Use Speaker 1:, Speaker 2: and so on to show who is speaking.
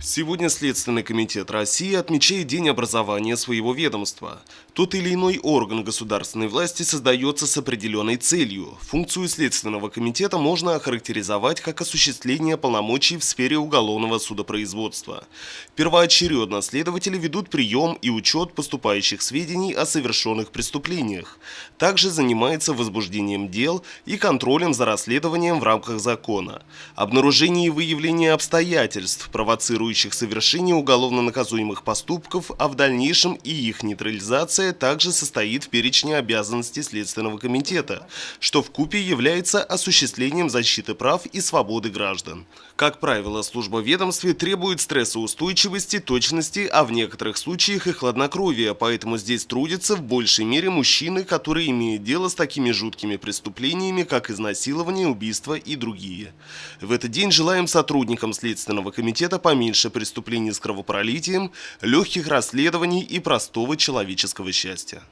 Speaker 1: Сегодня Следственный комитет России отмечает День образования своего ведомства. Тот или иной орган государственной власти создается с определенной целью. Функцию Следственного комитета можно охарактеризовать как осуществление полномочий в сфере уголовного судопроизводства. Первоочередно следователи ведут прием и учет поступающих сведений о совершенных преступлениях. Также занимается возбуждением дел и контролем за расследованием в рамках закона. Обнаружение и выявление обстоятельств, провоцирующих совершение уголовно наказуемых поступков, а в дальнейшем и их нейтрализация также состоит в перечне обязанностей Следственного комитета, что вкупе является осуществлением защиты прав и свободы граждан. Как правило, служба в ведомстве требует стрессоустойчивости, точности, а в некоторых случаях и хладнокровия, поэтому здесь трудятся в большей мере мужчины, которые имеют дело с такими жуткими преступлениями, как изнасилование, убийство и другие. В этот день желаем сотрудникам Следственного комитета поменьше преступлений с кровопролитием, легких расследований и простого человеческого счастья.